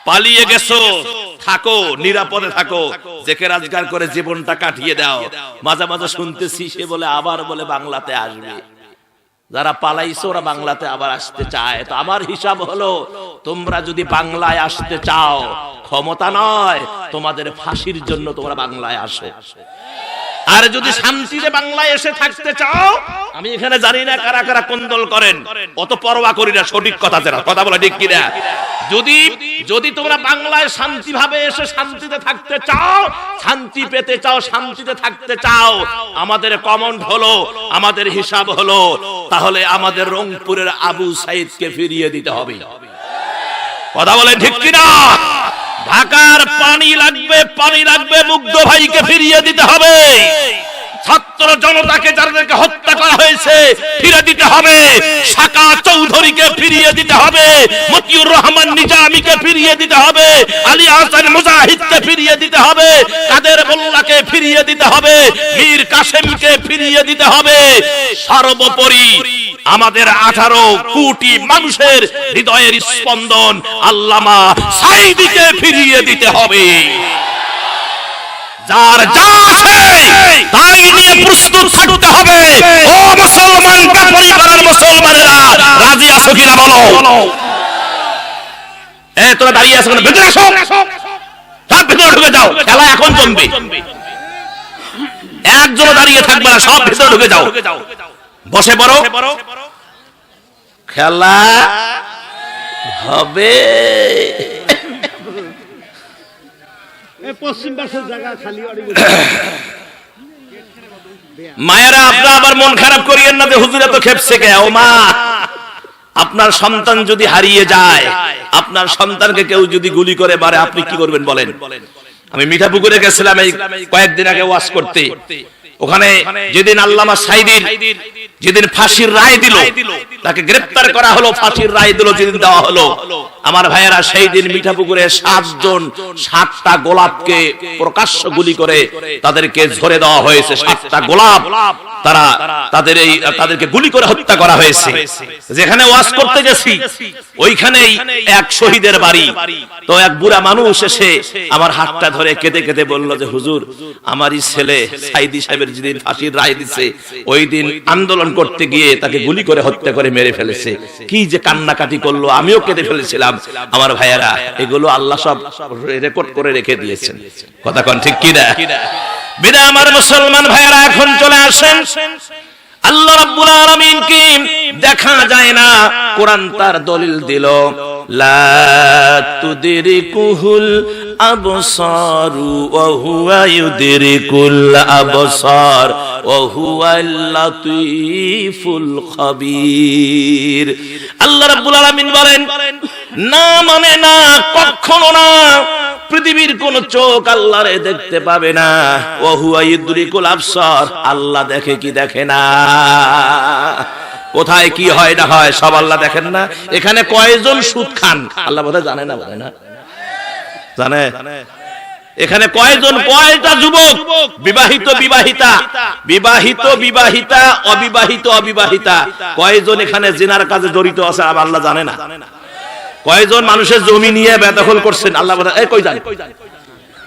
পালিয়ে গেছো, থাকো, নিরাপদে থাকো, জেকে রাজগার করে জীবনটা কাটিয়ে দাও। মাঝে মাঝে শুনতেছি সে বলে আবার বলে বাংলাতে আসবে। যারা পালাইছো ওরা বাংলাতে আবার আসতে চায়। তো আমার হিসাব হলো, তোমরা যদি বাংলায় আসতে চাও, ক্ষমতা নয়, তোমাদের ফাঁসির জন্য তোমরা বাংলায় আসো। আর যদি শান্তিতে বাংলায় এসে থাকতে চাও, আমি এখানে জানি না কারা কারা কোন্দল করেন, অত পরোয়া করি না, সঠিক কথা যারা কথা বলে ঠিক কিনা। যদি তোমরা বাংলায় শান্তিভাবে এসে শান্তিতে থাকতে চাও, শান্তি পেতে চাও, শান্তিতে থাকতে চাও, আমাদের কমেন্ট হলো, আমাদের হিসাব হলো, তাহলে আমাদের রংপুরের আবু সাইদকে ফিরিয়ে দিতে হবে। কথা বলে ঠিক কিনা। ঢাকার পানি লাগবে, মুগ্ধ ভাইকে ফিরিয়ে দিতে হবে। ছাত্র জনতাকে যাদেরকে হত্যা করা হয়েছে ফিরিয়ে দিতে হবে। শাকা চৌধুরীকে ফিরিয়ে দিতে হবে, মতিউর রহমান নিজামীকে ফিরিয়ে দিতে হবে, আলী হাসান মুজাহিদকে ফিরিয়ে দিতে হবে, কাদের মোল্লাকে ফিরিয়ে দিতে হবে, মীর কাসেমকে ফিরিয়ে দিতে হবে। সর্বোপরি আমাদের 18 কোটি মানুষের হৃদয়ের স্পন্দন আল্লামা সাঈদীকে ফিরিয়ে দিতে হবে। যার যা আছে তাই নিয়ে প্রস্তুত থাকতে হবে। ও মুসলমান, কাফরি করার মুসলমানেরা রাজি আছো কিনা বলো। তোরা দাঁড়িয়ে আছো কেন? ভেতরে আসো, সব ভেতরে ঢুকে যাও, খেলা এখন জমবে। একজন দাঁড়িয়ে থাকবে না, সব ভেতরে ঢুকে যাও, বসে পড়ো, খেলা হবে। মায়েরা আপনারা আবার মন খারাপ করিয়েন না যে হুজুর এত খেপছে কে। ও মা, আপনার সন্তান যদি হারিয়ে যায়, আপনার সন্তানকে কেউ যদি গুলি করে মারে, আপনি কি করবেন বলেন? আমি মিঠাপুকুরে গেছিলাম এই কয়েকদিন আগে ওয়াজ করতে। ওখানে যেদিন আল্লামা সাঈদীর যেদিন ফাঁসির রায় দিল, তাকে গ্রেফতার করা হলো, ফাঁসির রায় দিল যেদিন দেওয়া হলো, আমার ভাইয়েরা সেই দিন মিঠাপুকুরে 7টা গোলাপকে প্রকাশ্য গুলি করে তাদেরকে ঝরে দেওয়া হয়েছে। 7টা গোলাপ তাদেরকে গুলি করে হত্যা করা হয়েছে। যেখানে ওয়াজ করতে গেছি ওইখানেই এক শহীদের বাড়ি। তো এক বুড়া মানুষ এসে আমার হাতটা ধরে কেঁদে কেঁদে বলল যে হুজুর, আমারই ছেলে সাঈদী সাহেবের যেদিন ফাঁসির রায় দিছে, ওই দিন আন্দোলন করতে গিয়ে তাকে গুলি করে হত্যা করে মেরে ফেলেছে। কি যে কান্নাকাটি করলো, আমিও কেঁদে ফেলেছিলাম। আমার ভাইয়েরা, এগুলো আল্লাহ সব রেকর্ড করে রেখে দিয়েছেন। কথা কোন ঠিক কি না? বিনা আমার মুসলমান ভাইয়েরা, এখন চলে আসেন। আল্লাহ রাব্বুল আলামিন কি দেখা যায় না? কোরআন তার দলিল দিল, লা তুদরিকুহুল আবসারু ওয়া হুয়া ইউদরিকুল আবসার ওয়া হুয়াল লাতীফুল খাবীর। আল্লাহ রাব্বুল আলামিন বলেন, না মানে না, কখনো না, পৃথিবীর কোন চোখ আল্লাহরে দেখতে পাবে না। ওয়া হুয়া ইউদরিকুল আবসার, আল্লাহ দেখে কি দেখে না? কোথায় কি হয় না হয় সব আল্লাহ দেখেন না? এখানে কয়জন সুদ খান আল্লাহ বোধহয় জানে না, বলে না জানে? এখানে কয়জন, কয়টা যুবক বিবাহিত বিবাহিতা, বিবাহিত বিবাহিতা, অবিবাহিত অবিবাহিতা, কয়জন এখানে জিনার কাজে জড়িত আছে আল্লাহ জানে না? কয়জন মানুষের জমি নিয়ে বেদখল করছেন আল্লাহ বলে, এই কই যান,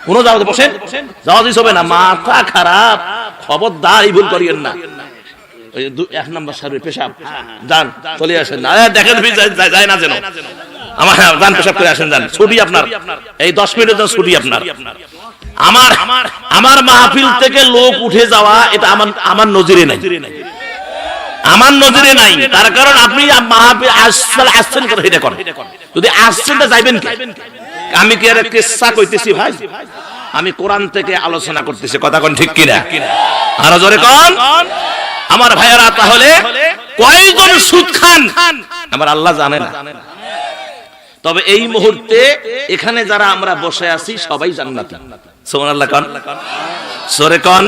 কোন জায়গাতে বসেন, যাওয়া দিস হবে না, মাথা খারাপ, খবরদার এই ভুল করিয়েন না। ওই 1 নম্বর সার্ভে পেশাব, যান চলে আসেন, দেখেন যায় না যেন, আমার যান পেশাব করে আসেন, যান, ছুটি আপনার, এই 10 মিনিটের জন্য ছুটি আপনার। আমার মাহফিল থেকে লোক উঠে যাওয়া, এটা আমার নজরে নাই, আমার নজরে নাই। তার কারণ আপনি মাহফিল আসছেন কথা এটা করেন, যদি আসছেন তা যাইবেন কি? আমি কি আর কিসসা কইতেছি ভাই? আমি কোরআন থেকে আলোচনা করতেছি। কথা কোন ঠিক কিনা? আরো জোরে কোন আমার ভাইয়েরা। তাহলে কয়জন সুদ খান আমার আল্লাহ জানে না। তবে এই মুহূর্তে এখানে যারা আমরা বসে আছি সবাই জান্নাতি। সুবহানাল্লাহ। সরে কোন?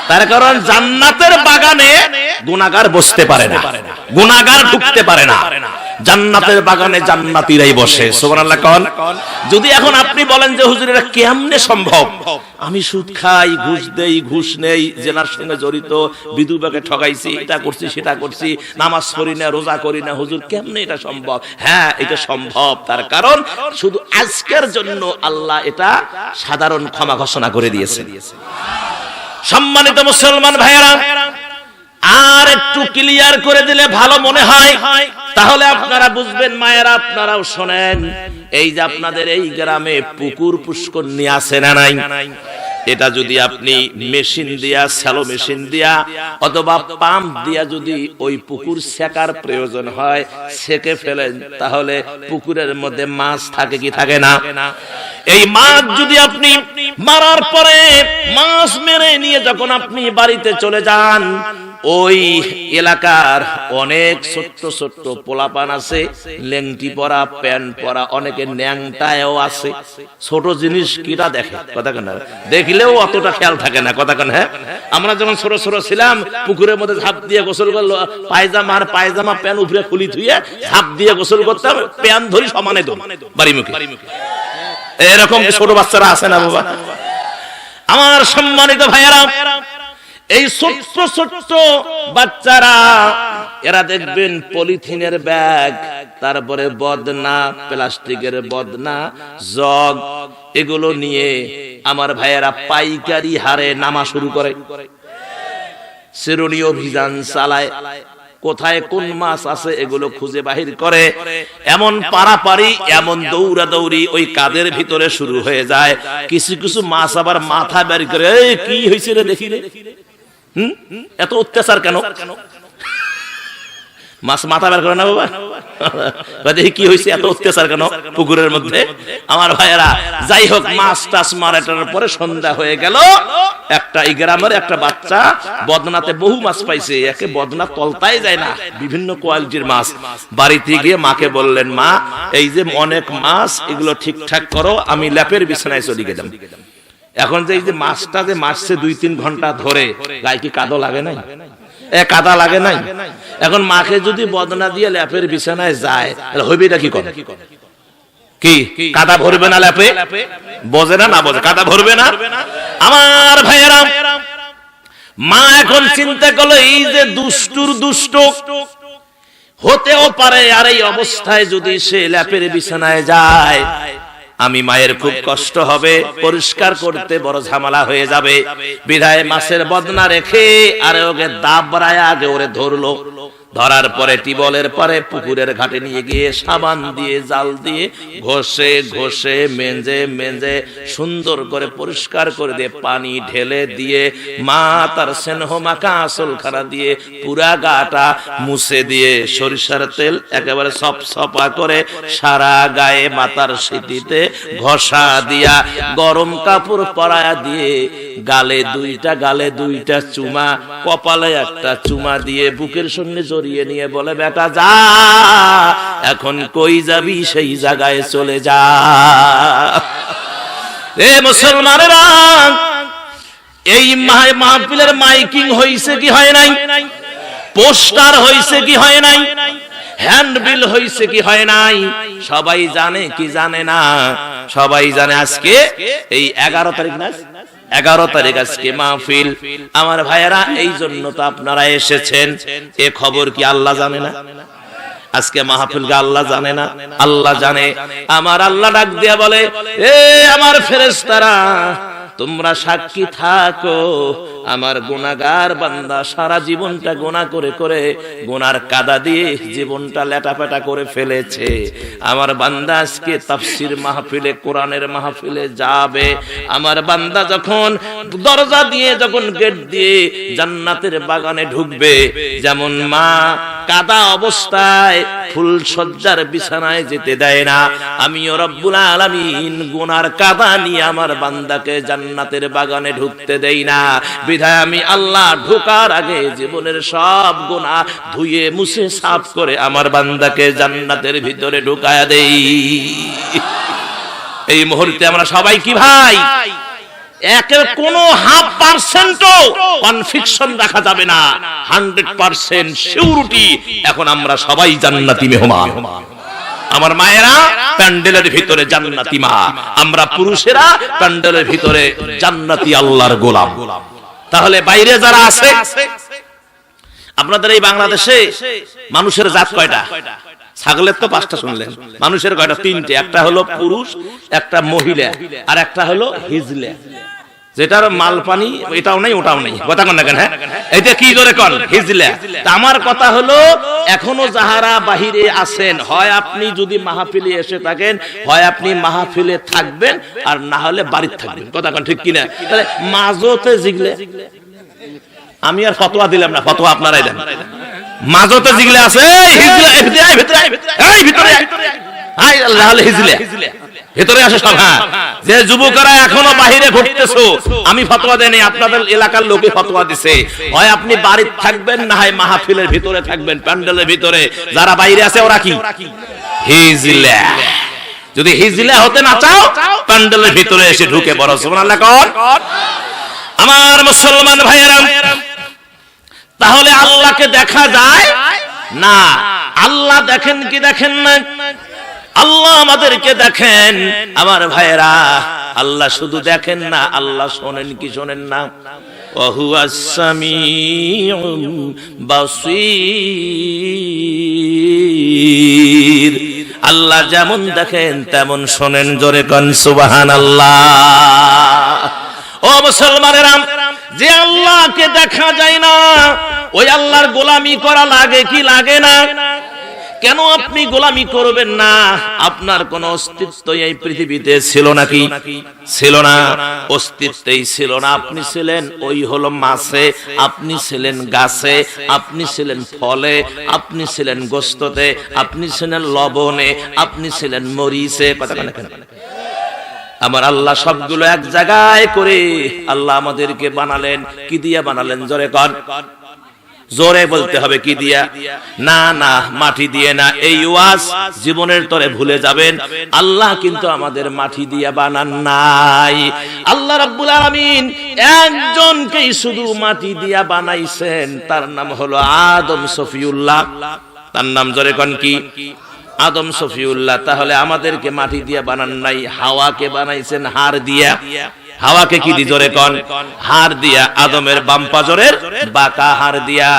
তার কারণ জান্নাতের বাগানে গুনাহগার বসতে পারে না, গুনাহগার ঢুকতে পারে না। জান্নাতের বাগানে জান্নাতীরাই বসে। সুবহানাল্লাহ কোন? যদি এখন আপনি বলেন যে হুজুর এটা কেমনে সম্ভব, আমি সুদ খাই, ঘুষ দেই, ঘুষ নেই, জেনার সঙ্গে জড়িত, বিধবাকে ঠকাইছি, এটা করছি সেটা করছি, নামাজ পড়ি না, রোজা করি না, হুজুর কেমনে এটা সম্ভব? হ্যাঁ, এটা সম্ভব। তার কারণ শুধু আজকের জন্য আল্লাহ এটা সাধারণ ক্ষমা ঘোষণা করে দিয়েছেন। সম্মানিত মুসলমান ভাইয়েরা, আর একটু ক্লিয়ার করে দিলে ভালো মনে হয়, তাহলে আপনারা বুঝবেন। মায়েরা আপনারাও শোনেন, এই যে আপনাদের এই গ্রামে পুকুর পুষ্কর নিয়ে আসে না নাই, এটা যদি আপনি মেশিন দিয়া, স্যালো মেশিন দিয়া অথবা পাম্প দিয়া যদি ওই পুকুর সেকার প্রয়োজন হয়, সেকে ফেলেন, তাহলে পুকুরের মধ্যে মাছ থাকে কি থাকে না? এই মাছ যদি আপনি মারার পরে মাছ মেরে নিয়ে যখন আপনি বাড়িতে চলে যান, ওই এলাকার অনেক ছোট্ট ছোট্ট পোলাপান আছে, লেংটি পরা, প্যান্ট পরা, অনেকে ন্যাংটায়ও আছে। ছোট জিনিস কিরা দেখে, কথা কেন দেখলেও অতটা খেয়াল থাকে না, কথা কেন? হ্যাঁ, আমরা যখন ছোট ছোট ছিলাম, পুকুরের মধ্যে ঝাঁপ দিয়ে গোসল করলো, পায়জামা প্যান্ট উপরে খুলি ধুয়ে ঝাঁপ দিয়ে গোসল করতাম, প্যান্ট ধরি সমানে দম বাড়ি মুখে। এরকম ছোট বাচ্চারা আছে না বাবা? আমার সম্মানিত ভাইয়েরা, এই ছোট্ট ছোট্ট বাচ্চারা, এরা দেখবেন পলিথিনের ব্যাগ, তারপরে বদনা, প্লাস্টিকের বদনা, জগ, এগুলো নিয়ে আমার ভাইয়েরা পাইকারি হারে নামা শুরু করে, শ্রেণী অভিযান চালায়, কোথায় কোন মাছ আছে এগুলো খুঁজে বাহির করে। এমন পারাপারি, এমন দৌড়াদৌড়ি ওই কাদের ভিতরে শুরু হয়ে যায়। কিছু কিছু মাছ আবার মাথা বের করে, কি হয়েছে রে দেখি রে, এত অত্যাচার কেন? মাছ মাথা বের করে না বাবা, দেখি কি হয়েছে, এত অত্যাচার কেন পুকুরের মধ্যে? আমার ভাইয়েরা, যাই হোক, মাছ টাছ মারাটার পরে সন্ধ্যা হয়ে গেল। একটা এই গ্রামের একটা বাচ্চা বদনাতে বহু মাছ পাইছে, একে বদনা তলতাই যায় না, বিভিন্ন কোয়ালিটির মাছ। বাড়িতে গিয়ে মাকে বললেন, মা, এই যে অনেক মাছ, এগুলো ঠিকঠাক করো, আমি ল্যাপের বিছানায় চলে গেলাম। এখন যে এই যে মাছটা যে মারছে 2-3 ঘন্টা ধরে, গায়ে কি কাদা লাগে নাই? কাদা লাগে নাই? এখন মাকে যদি বদনা দিয়ে ল্যাপের বিছানায় যায়, তাহলে হইবে এটা কি করে? কি কাদা ভরবে না ল্যাপে? বোঝে না, না বোঝে, কাদা ভরবে না। আমার ভাইয়েরা, মা এখন চিন্তা করলো, এই যে দুষ্টুর দুষ্ট হতেও পারে, আর এই অবস্থায় যদি সে ল্যাপের বিছানায় যায়, আমি মায়ের খুব কষ্ট হবে, পরিষ্কার করতে বড় ঝামেলা হয়ে যাবে। বিধায় মাছের বদনা রেখে আর ওকে দাবড়ায় আগে ওরে ধরলো। ধরার পরে টিবলের পরে পুকুরের ঘাটে নিয়ে গিয়ে সাবান দিয়ে, জাল দিয়ে ঘষে ঘষে মেজে মেজে সুন্দর করে পরিষ্কার করে দিয়ে পানি ঢেলে দিয়ে মা তার স্নেহ মাখা আঁচলখানা দিয়ে পুরা গাটা মুছে দিয়ে সরিষার তেল একেবারে সপসপা করে সারা গায়ে মাথার সিটিতে ঘষা দিয়া গরম কাপড় পরায়া দিয়ে গালে দুইটা চুমা, কপালে একটা চুমা দিয়ে বুকের সঙ্গে জড়িয়ে নিয়ে বলে, বেটা যা, এখন কই যাবি সেই জায়গায় চলে যা। এ মুসলমানেরা, এই মাহফিলের মাইকিং হইছে কি হয় নাই? পোস্টার হইছে কি হয় নাই? হ্যান্ডবিল হইছে কি হয় নাই? সবাই জানে কি জানে না? সবাই জানে। আজকে এই 11 তারিখ না, 11 তারিখ আজকে মাহফিল। আমার ভাইয়েরা, এই জন্য তো আপনারা এসেছেন। এ খবর কি আল্লাহ জানে না? আজকে মাহফিল আল্লাহ জানে না? আল্লাহ জানে। আমার আল্লাহ ডাক দিয়া বলে, এ আমার ফেরেশতারা, তোমরা সাক্ষী থাকো, আমার গুনাহগার বান্দা সারা জীবনটা গুনাহ করে করে গুনার কাদা দিয়ে জীবনটা লেটাপেটা করে ফেলেছে। আমার বান্দা আজকে তাফসীর মাহফিলে, কোরআনের মাহফিলে যাবে। আমার বান্দা যখন দরজা দিয়ে, যখন গেট দিয়ে জান্নাতের বাগানে ঢুকবে, যেমন মা কাদা অবস্থায় ফুল সজ্জার বিছানায় যেতে দেয় না, আমিও রব্বুল আলামিন গুনার কাদা নিয়ে আমার বান্দাকে জান্নাতের বাগানে ঢুকতে দেই না। বিধায় আমি আল্লাহ ঢোকার আগে জীবনের সব গুনাহ ধুয়ে মুছে সাফ করে আমার বান্দাকে জান্নাতের ভিতরে ঢুকায়া দেই। এই মুহূর্তে আমরা সবাই কি ভাই? একের কোনো 0.5% কনফিকশন রাখা যাবে না, 100% সিউরিটি। এখন আমরা সবাই জান্নাতি মেহমান। আমার মায়েরা প্যান্ডেলের ভিতরে জান্নাতি মা, আমরা পুরুষেরা প্যান্ডেলের ভিতরে জান্নাতি আল্লাহর গোলাম। তাহলে বাইরে যারা আছে, আপনাদের এই বাংলাদেশে মানুষের জাত কয়টা? ছাগলের তো 5টা শুনলেন, মানুষের কয়টা? 3টে। একটা হলো পুরুষ, একটা মহিলা, আর একটা হলো হিজলা, যেটার মাল পানি এটাও নাই ওটাও নাই। কথা কন না কেন? হ্যাঁ, এটা কি জোরে কন? হিজলা। আমার কথা হলো এখনো যাহারা বাহিরে আছেন, হয় আপনি যদি মাহফিলে এসে থাকেন, হয় আপনি মাহফিলে থাকবেন, আর না হলে বাড়িতে থাকবেন। কথা কন ঠিক কিনা? তাহলে মাঝতে জিগলে, আমি আর ফতোয়া দিলাম না, ফতোয়া আপনারাই দেন। মাঝতে জিগলে আছে ভেতরে আসে সব। হ্যাঁ, যে যুবকরা এখনো বাহিরে ঘুরতেছো, আমি ফতোয়া দেনি, আপনাদের এলাকার লোকে ফতোয়া দিছে, হয় আপনি বাড়িতে থাকবেন, না হয় মাহফিলের ভিতরে থাকবেন, প্যান্ডেলের ভিতরে। যারা বাইরে আছে ওরা কি? হিজলা। যদি হিজলা হতে না চাও, প্যান্ডেলের ভিতরে এসে ঢুকে পড়ো। সুবহানাল্লাহ কর। আমার মুসলমান ভাইয়েরা, তাহলে আল্লাহকে দেখা যায় না? আল্লাহ দেখেন কি দেখেন না? আল্লাহ আমাদেরকে দেখেন। আমার ভাইয়েরা, আল্লাহ শুধু দেখেন না, আল্লাহ শোনেন কি শোনেন না? ওয়া হুয়াস সামিউল বাসীর। আল্লাহ যেমন দেখেন তেমন শোনেন। জোরে কোন সুবহানাল্লাহ। ও মুসলমানেরা, যে আল্লাহকে দেখা যায় না, ওই আল্লাহর গোলামি করা লাগে কি লাগে না? কেন আপনি গোলামি করবেন না? আপনার কোন অস্তিত্ব এই পৃথিবীতে ছিল নাকি? ছিল না, অস্তিত্বই ছিল না। আপনি ছিলেন ওই হলো মাছে, আপনি ছিলেন গাছে, আপনি ছিলেন ফলে, আপনি ছিলেন গোশতে, আপনি ছিলেন লবণে, আপনি ছিলেন মরিচে। কথা কেন? আমার আল্লাহ সবগুলো এক জায়গায় করে আল্লাহ আমাদেরকে বানালেন। কি দিয়া বানালেন? জোরে কর। জোরে বলতে হবে কি দিয়া? না না, মাটি দিয়ে না। এই ওয়াজ জীবনের তরে ভুলে যাবেন। আল্লাহ কিন্তু আমাদের মাটি দিয়া বানান নাই। আল্লাহ রাব্বুল আলামিন একজনকেই শুধু মাটি দিয়া বানাইছেন, তার নাম হলো আদম সফিউল্লাহ। তার নাম জোরে কোন কি? আদম সফিউল্লাহ। তাহলে আমাদেরকে মাটি দিয়া বানান নাই, হাওয়াকে বানাইছেন হাড় দিয়া। হাওয়াকে কি দিয়ে? জোরে কোন? হাড় দিয়া। আদমের বাম পাজরের বাঁকা হাড় দিয়া।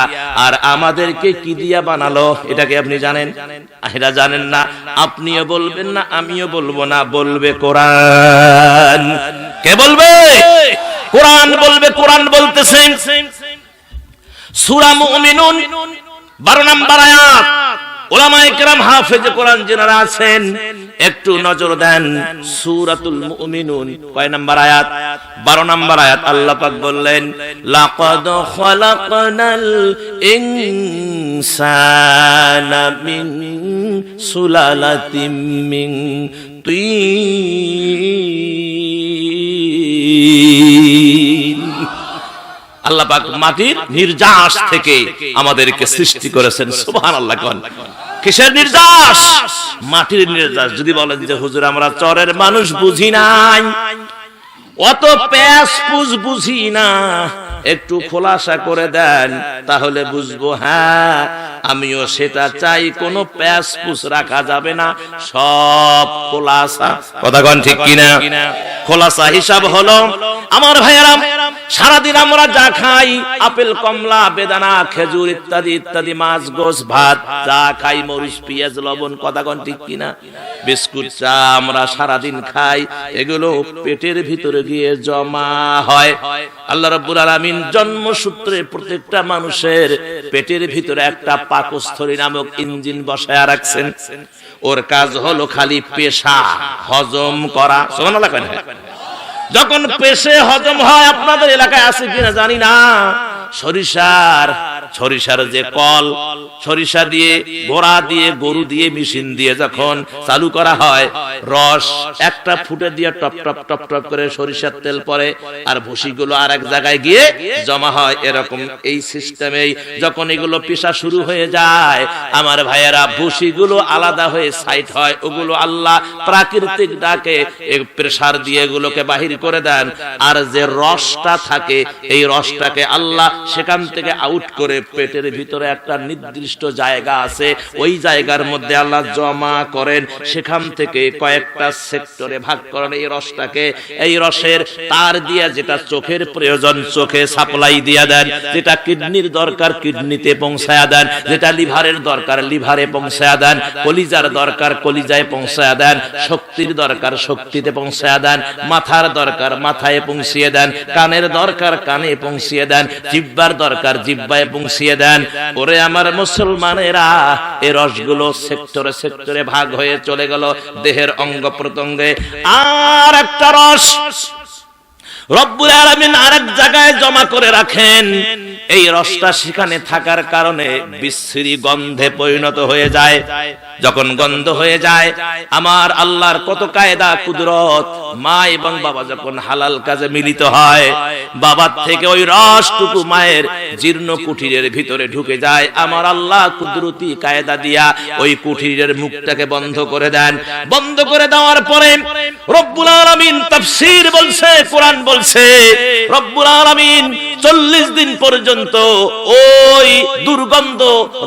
আর আমাদেরকে কি দিয়া বানালো? এটাকে আপনি জানেন? এটা জানেন না। আপনিও বলবেন না, আমিও বলবো না, বলবে কোরআন। কে বলবে? কোরআন বলবে। কোরআন বলতেছেন সূরা মুমিনুন 12 নম্বর আয়াত। উলামায়ে কেরাম হাফেজে কোরআন যারা আছেন একটু নজর দেন। সূরাতুল মুমিনুন কয় নাম্বার আয়াত? 12 নম্বর আয়াত। আল্লাহ পাক বললেন, লাকাদ খালাকনাল ইনসানা মিন সুলালাতিম মিন তিন। আল্লাহ পাক মাটির নির্যাস থেকে আমাদেরকে সৃষ্টি করেছেন। সুবহানাল্লাহ। কোন কিসের নির্যাস? মাটির নির্যাস। যদি বলেন যে হুজুর আমরা চরের মানুষ বুঝি নাই, অত প্যাস পুজ বুঝি না, একটু খোলাসা করে দেন তাহলে বুঝবো। হ্যাঁ, আমিও সেটা চাই। কোনো প্যাস পুজ রাখা যাবে না, সব খোলাসা। কথা কোন ঠিক কিনা? খোলাসা হিসাব হলো আমার ভাইয়েরা, সারাদিন আমরা যা খাই, আপেল কমলা বেদানা খেজুর ইত্যাদি ইত্যাদি, মাছ গোস ভাত যা খাই, মরিচ পেঁয়াজ লবণ, কথা কোন ঠিক কিনা? বিস্কুট চা আমরা সারাদিন খাই, এগুলো পেটের ভিতরে গিয়ে জমা হয়। আল্লাহ রাব্বুল আলামিন জন্মসূত্রে প্রত্যেকটা মানুষের পেটের ভিতরে একটা পাকস্থলী নামক ইঞ্জিন বসায়া রাখছেন। ওর কাজ হলো খালি পেশা হজম করা। সুবহানাল্লাহ। যখন পেশে হজম হয়, আপনাদের এলাকায় আছে কিনা জানি না, সরিষার সরিষার যে কল, সরিষা দিয়ে গোড়া দিয়ে গরু দিয়ে মেশিন দিয়ে যখন চালু করা হয়, রস একটা ফুটে দিয়ে টপ টপ টপ টপ করে সরিষার তেল পড়ে, আর ভুসিগুলো আর এক জায়গায় গিয়ে জমা হয়। এরকম এই সিস্টেমেই যখন এগুলো পিষা শুরু হয়ে যায়, আমার ভাইয়েরা ভুসিগুলো আলাদা হয়ে সাইড হয়, ওগুলো আল্লাহ প্রাকৃতিক ডাকে প্রেসার দিয়ে এগুলোকে বাহির করে দেন। আর যে রসটা থাকে, এই রসটাকে আল্লাহ সেখান থেকে আউট করে পেটের ভিতরে একটা নির্দিষ্ট জায়গা আছে, ওই জায়গার মধ্যে আল্লাহ জমা করেন, সেখান থেকে কয়েকটা সেক্টরে ভাগ করেন এই রসটাকে। এই রসের তার দিয়ে যেটা চোখের প্রয়োজন চোখে সাপ্লাই দিয়ে দেন, যেটা কিডনির দরকার কিডনিতে পৌঁছায়া দেন, যেটা লিভারের দরকার লিভারে পৌঁছায়া দেন, কলিজার দরকার কলিজায় পৌঁছায়া দেন, শক্তির দরকার শক্তিতে পৌঁছায়া দেন, মাথার দরকার মাথায় পৌঁছিয়ে দেন, কানের দরকার কানে পৌঁছিয়ে দেন, জিহ্বার দরকার জিহ্বায় পৌঁছিয়ে দেন। ওরে আমার মুসলমানেরা, এই রসগুলো সেক্টরে সেক্টরে ভাগ হয়ে চলে গেল দেহের অঙ্গ প্রত্যঙ্গে। আর একটা রস রব্বুল আলামিন আরেক জায়গায় জমা করে রাখেন। এই রসটা সেখানে থাকার কারণে বিশ্রী গন্ধে পরিণত হয়ে যায়। যখন গন্ধ হয়ে যায়, আমার আল্লাহর কত কায়দা কুদরত। মা এবং বাবা যখন হালাল কাজে মিলিত হয়, বাবার থেকে ওই রসটুকু মায়ের জীর্ণ কুঠিরের ভিতরে ঢুকে যায়। আমার আল্লাহ কুদরতি কায়দা দিয়া ওই কুঠিরের মুখটাকে বন্ধ করে দেন। বন্ধ করে দেওয়ার পরে রব্বুল আলামিন তাফসীর বলছে, কোরআন বলছে, রব্বুল আলামিন 40 দিন পর্যন্ত ওই দুর্গন্ধ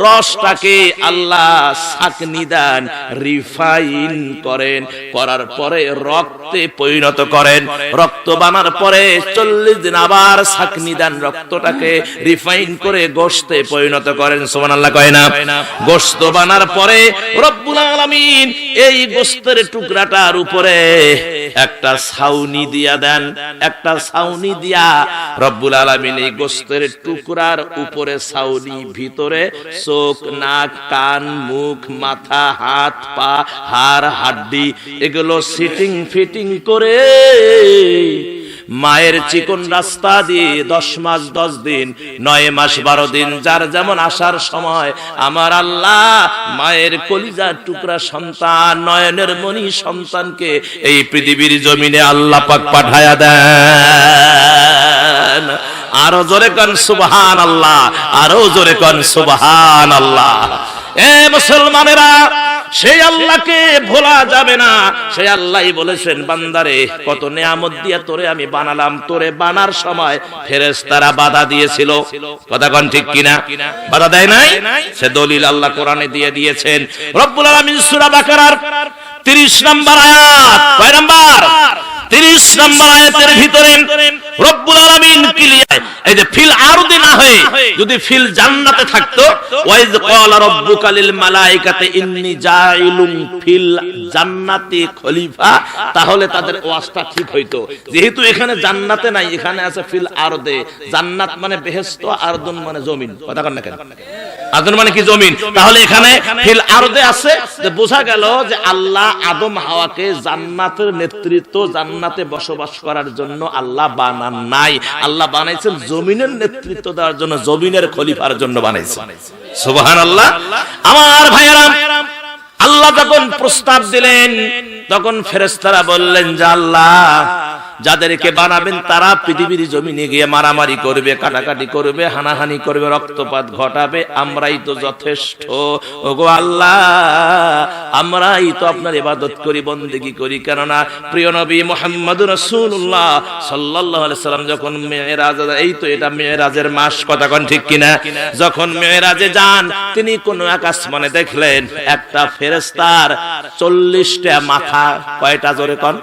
রসটাকে আল্লাহ ছাঁকনি দেন, রিফাইন করেন, করার পরে রক্তে পরিণত করেন। রক্ত বানার পরে 40 দিন আবার ছাঁকনি দেন, রক্তটাকে রিফাইন করে গোশতে পরিণত করেন। সুবহানাল্লাহ কয় না? গোশত বানার পরে রব্বুল আলামিন এই গোশতের টুকরাটার উপরে একটা ছাউনি দিয়া দেন। একটা ছাউনি দিয়া রব্বুল আলামিন এই গোশতের টুকরার উপরে ছাউনি, ভিতরে চোখ নাক কান মুখ মাথা হাত পা হাড় হাড্ডি এগুলো সিটিং ফিটিং করে মায়ের চিকন রাস্তা দিয়ে 10 মাস 10 দিন 9 মাস 12 দিন যার যেমন আসার সময়, আমার আল্লাহ মায়ের কলিজার টুকরা সন্তান, নয়নের মণি সন্তানকে এই পৃথিবীর জমিনে আল্লাহ পাক পাঠায়া দেন। আরো জোরে কান সুবহানাল্লাহ, আরো জোরে কান সুবহানাল্লাহ। এ মুসলমানেরা, সেই আল্লাহকে ভোলা যাবে না। সেই আল্লাহই বলেছেন, বান্দারে কত নিয়ামত দিয়ে তোরে আমি বানালাম, তোরে বানার সময় ফেরেশতারা বাধা দিয়েছিল। কথা কোন ঠিক কিনা? বাধা দেয় নাই? সে দলিল আল্লাহ কোরআনে দিয়ে দিয়েছেন। রব্বুল আলামিন সূরা বাকারার 30 নম্বর আয়াত, কয় নাম্বার? 30 নম্বর আয়াতের ভিতরে রব্বুল আলামিন ক্লিয়ার, এই যে ফিল আরদি না হয়ে যদি ফিল জান্নাতে থাকতো, ওয়াইজ ক্বালা রাব্বুকা লিল মালাইকাতি ইন্নী জাইলুন ফিল জান্নাতি খলিফা, তাহলে তাদের ওয়াজটা ঠিক হইতো। যেহেতু এখানে জান্নাতে নাই, এখানে আছে ফিল আরদে। জান্নাত মানে বেহেশত, আরদুন মানে জমিন। কথা কন না কেন? আদম মানে কি? জমিন। তাহলে এখানে ফিল আরদে আছে, যে বোঝা গেল যে আল্লাহ আদম হাওয়াকে জান্নাতের নেতৃত্ব, জান্নাতে বসবাস করার জন্য আল্লাহ বানান নাই। আল্লাহ বানাইছেন জমিনের নেতৃত্ব দেওয়ার জন্য, জমিনের খলিফার জন্য বানাইছেন। সুবহানাল্লাহ। আমার ভাইয়েরা, আল্লাহ যখন প্রস্তাব দিলেন, তখন ফেরেশতারা বললেন যে আল্লাহ যাদেরকে বানাবেন তারা পৃথিবীর জমিনে গিয়ে মারামারি করবে, কাটাকাটি করবে, হানাহানি করবে, রক্তপাত ঘটাবে, আমরাই তো যথেষ্ট। ওগো আল্লাহ, আমরাই তো আপনার ইবাদত করি, বন্দেগী করি। কেননা প্রিয় নবী মুহাম্মদুর রাসূলুল্লাহ সাল্লাল্লাহু আলাইহি সাল্লাম যখন মেরাজ, এই তো এটা মেরাজের মাস, কথা কোন ঠিক কিনা? যখন মেরাজে যান, তিনি কোন এক আসমানে দেখলেন একটা ফেরেশতার 40টা মাথা। কয়টা? জোরে কোন?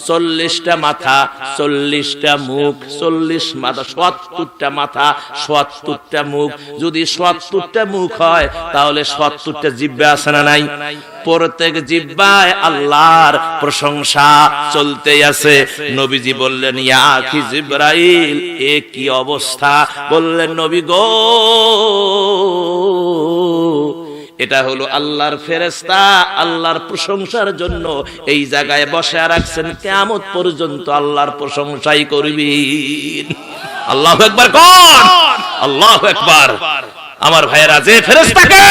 40টা মাথা, 40টা মুখ, 40 মাথা, 70টা মাথা, 70টা মুখ। যদি 70টা মুখ হয়, তাহলে 70টা জিহ্বা আছে না নাই? প্রত্যেক জিহ্বায় আল্লাহর প্রশংসা চলতেই আছে। নবীজি বললেন, ইয়া আখি জিবরাইল, এ কি অবস্থা? বললেন, নবী গো, এটা হলো আল্লাহর ফেরেশতা, আল্লাহর প্রশংসার জন্য এই জায়গায় বসে রাখছেন, কিয়ামত পর্যন্ত আল্লাহর প্রশংসাই করবেন। আল্লাহু আকবার কোন? আল্লাহু আকবার। আমার ভাইয়েরা, যে ফেরেশতাকে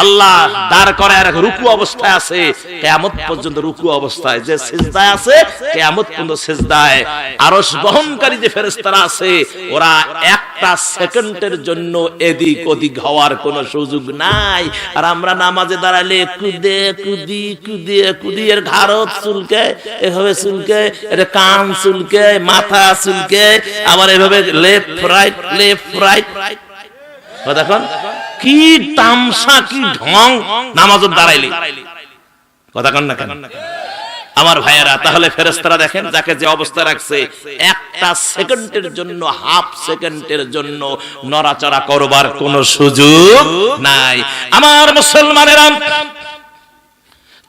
আল্লাহ দাঁড় করায় রুকু অবস্থায় আছে, কিয়ামত পর্যন্ত রুকু অবস্থায়, যে সিজদায় আছে কিয়ামত পর্যন্ত সিজদায়, আরশ বহনকারী যে ফেরেশতারা আছে ওরা একটা সেকেন্ডের জন্য এদিক ওদিক হওয়ার কোনো সুযোগ নাই। আর আমরা নামাজে দাঁড়ালে কুদে কুদি কুদে কুদি এর ঘাড়ত চুলকে, এভাবে চুলকে, এর কান চুলকে, মাথা চুলকে, আবার এভাবে লেফট রাইট লেফট রাইট। দেখুন কি তামসা, কি ঢং নামাজে দাঁড়াইলে, কথা কন না কেন আমার ভাইয়েরা? তাহলে ফেরেশতারা দেখেন যাকে যে অবস্থা রাখছে, একটা সেকেন্ডের জন্য, হাফ সেকেন্ডের জন্য নড়াচড়া করবার কোনো সুযোগ নাই। আমার মুসলমানেরা,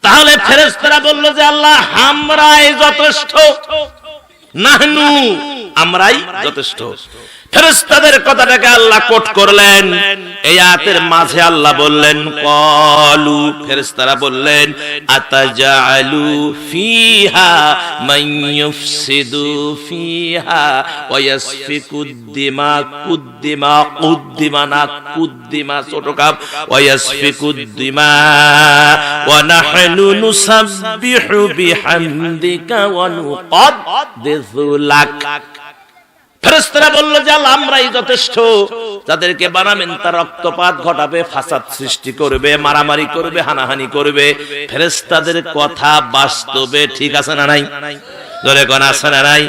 তাহলে ফেরেশতারা বলল যে আল্লাহ আমরাই যথেষ্ট, নাহনু আমরাই যথেষ্ট। ফেরেশতাদের কথাটাকে আল্লাহ কোট করলেন। এই আয়াতের মাঝে আল্লাহ বললেন ক্বালু, ফেরেশতারা বললেন আতাজালু ফিহা মান ইউফসিদু ফিহা ওয়া ইয়াসফিকুদ দিমা, কুদ্দিমা কুদ্দিমা না কুদ্দিমা ছোট কাপ, ওয়া ইয়াসফিকুদ দিমা ওয়া নাহনু নুসাব্বিহু বিহামদিকা ওয়া নুকদ্দিসু লাক। ফেরেশতারা বলল যে আল্লাহ আমরাই যথেষ্ট, যাদেরকে বানাবেন তার রক্তপাত ঘটাবে, ফাসাদ সৃষ্টি করবে, মারামারি করবে, হানাহানি করবে। ফেরেশতাদের কথা বাস্তবে ঠিক আছে না নাই? ধরে কোন আছে না নাই?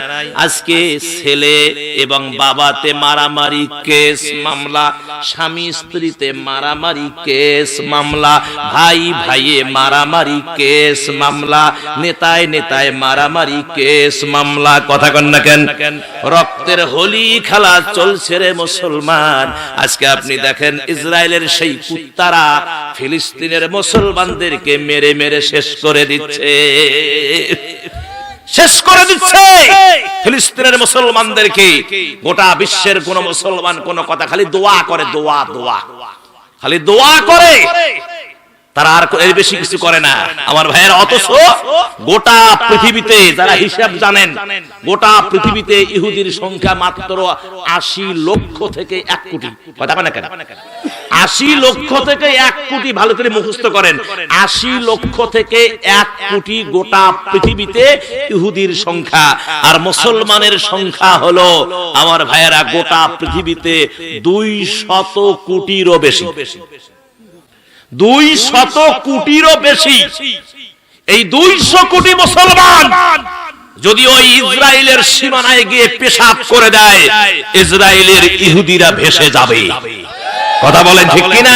আজকে ছেলে এবং বাবাতে মারামারি কেস মামলা, স্বামী স্ত্রীতে মারামারি কেস মামলা, ভাই ভাইয়ে মারামারি কেস মামলা, নেতায় নেতায় মারামারি কেস মামলা, কথা কন না কেন? রক্তের হোলি খেলা চলছে রে মুসলমান। আজকে আপনি দেখেন ইসরায়েলের সেই কুত্তারা ফিলিস্তিনের মুসলমানদেরকে মেরে মেরে শেষ করে দিচ্ছে, শেষ করে দিচ্ছে ফিলিস্তিনের মুসলমানদেরকে। গোটা বিশ্বের কোন মুসলমান কোন কথা খালি দোয়া করে, দোয়া দোয়া, খালি দোয়া করে, তারা আর এর বেশি কিছু করে না আমার ভাইয়ের। অথচ গোটা পৃথিবীতে যারা হিসাব জানেন, গোটা পৃথিবীতে ইহুদির সংখ্যা মাত্র ৮০ লক্ষ থেকে ১ কোটি। কথা বলে না কেন? ৮০ লক্ষ থেকে ১ কোটি, ভালো করে মুখস্থ করেন। ৮০ লক্ষ থেকে ১ কোটি গোটা পৃথিবীতে ইহুদির সংখ্যা। আর মুসলমানের সংখ্যা হলো আমার ভাইয়েরা গোটা পৃথিবীতে ২০০ কোটিরও বেশি, ২০০ কোটিরও বেশি। এই ২০০ কোটি মুসলমান যদি ওই ইসরায়েলের সীমানায় গিয়ে পেশাব করে দেয়, ইসরায়েলের ইহুদিরা ভেসে যাবে। কথা বলেন ঠিক কিনা?